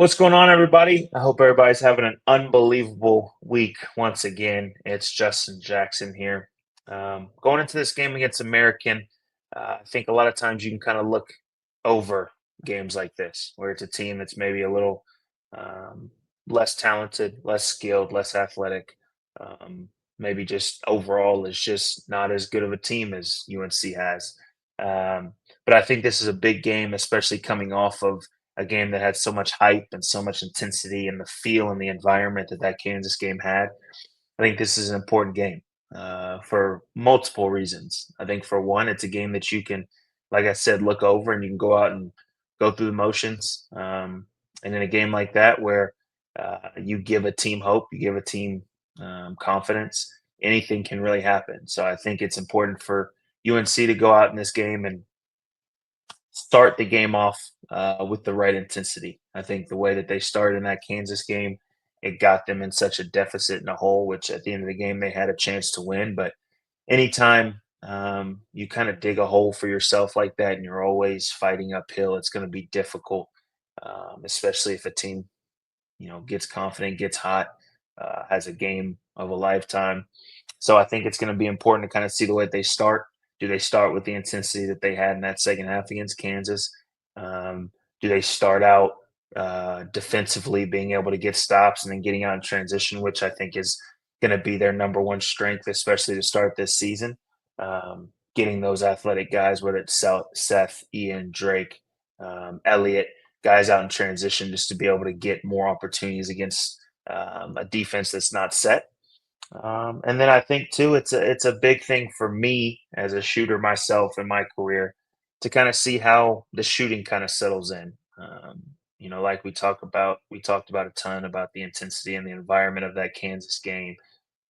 What's going on, everybody? I hope everybody's having an unbelievable week once again. It's Justin Jackson here. Going into this game against American, I think a lot of times you can kind of look over games like this, where it's a team that's maybe a little um, less talented, less skilled, less athletic. Maybe just overall is just not as good of a team as UNC has. Um, but I think this is a big game, especially coming off of a game that had so much hype and so much intensity and the feel and the environment that Kansas game had. I think this is an important game for multiple reasons. I think for one, it's a game that you can, like I said, look over and you can go out and go through the motions. And in a game like that, where you give a team hope, you give a team confidence, anything can really happen. So I think it's important for UNC to go out in this game and start the game off with the right intensity. I think the way that they started in that Kansas game, it got them in such a deficit in a hole, which at the end of the game they had a chance to win. But anytime you kind of dig a hole for yourself like that and you're always fighting uphill, it's going to be difficult, especially if a team gets confident, gets hot, has a game of a lifetime. So I think it's going to be important to kind of see the way they start. Do they start with the intensity that they had in that second half against Kansas? Um, do they start out defensively, being able to get stops and then getting out in transition, which I think is going to be their number one strength, especially to start this season. Getting those athletic guys, whether it's Seth, Ian, Drake, Elliott, guys out in transition, just to be able to get more opportunities against a defense that's not set. And then I think too, it's a big thing for me as a shooter myself in my career to kind of see how the shooting kind of settles in. Like we talked about a ton about the intensity and the environment of that Kansas game.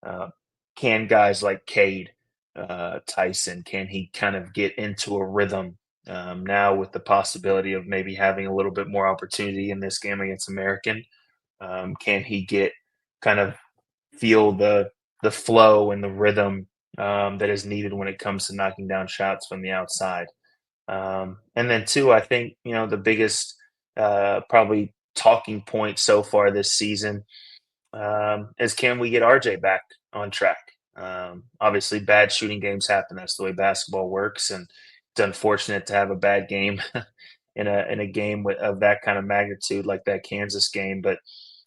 Uh, can guys like Cade, Tyson, can he kind of get into a rhythm now with the possibility of maybe having a little bit more opportunity in this game against American? Can he get kind of feel the flow and the rhythm that is needed when it comes to knocking down shots from the outside. And then two, I think the biggest probably talking point so far this season is can we get RJ back on track? Obviously, bad shooting games happen. That's the way basketball works, and it's unfortunate to have a bad game in a game of that kind of magnitude like that Kansas game. But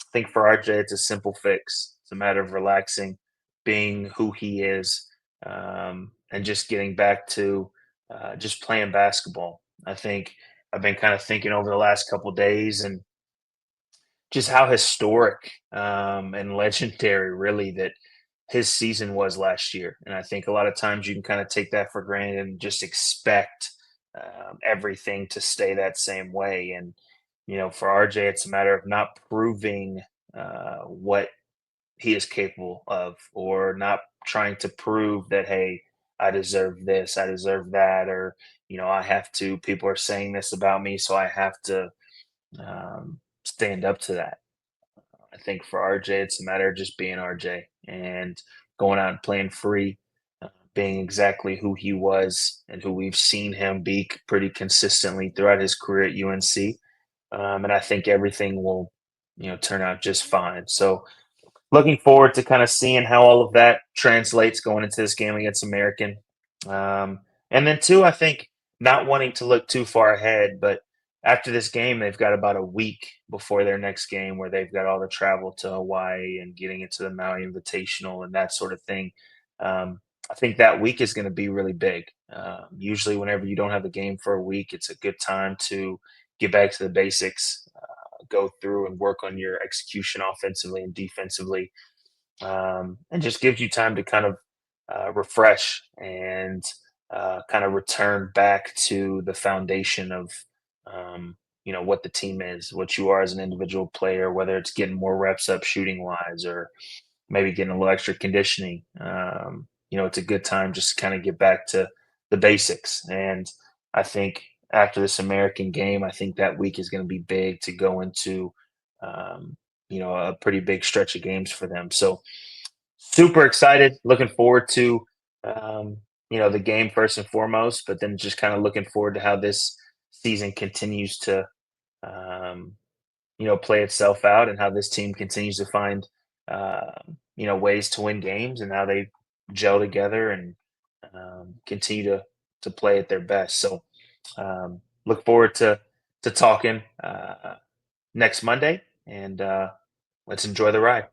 I think for RJ, it's a simple fix. It's a matter of relaxing, being who he is, and just getting back to just playing basketball. I think I've been kind of thinking over the last couple days and just how historic and legendary, really, that his season was last year. And I think a lot of times you can kind of take that for granted and just expect everything to stay that same way. And for RJ, it's a matter of not proving what he is capable of, or not trying to prove that, hey, I deserve this, I deserve that, or I have to. People are saying this about me, so I have to stand up to that. I think for RJ, it's a matter of just being RJ and going out and playing free, being exactly who he was and who we've seen him be pretty consistently throughout his career at UNC. And I think everything will, turn out just fine. So looking forward to kind of seeing how all of that translates going into this game against American. And then two, I think not wanting to look too far ahead, but after this game, they've got about a week before their next game where they've got all the travel to Hawaii and getting into the Maui Invitational and that sort of thing. I think that week is going to be really big. Usually, whenever you don't have a game for a week, it's a good time to get back to the basics, go through and work on your execution offensively and defensively, and just gives you time to kind of refresh and kind of return back to the foundation of what the team is, what you are as an individual player, whether it's getting more reps up shooting wise or maybe getting a little extra conditioning. It's a good time just to kind of get back to the basics. And I think after this American game, I think that week is going to be big to go into, a pretty big stretch of games for them. So super excited, looking forward to, the game first and foremost, but then just kind of looking forward to how this season continues to um, play itself out, and how this team continues to find ways to win games, and how they gel together and continue to play at their best. So look forward to talking next Monday, and let's enjoy the ride.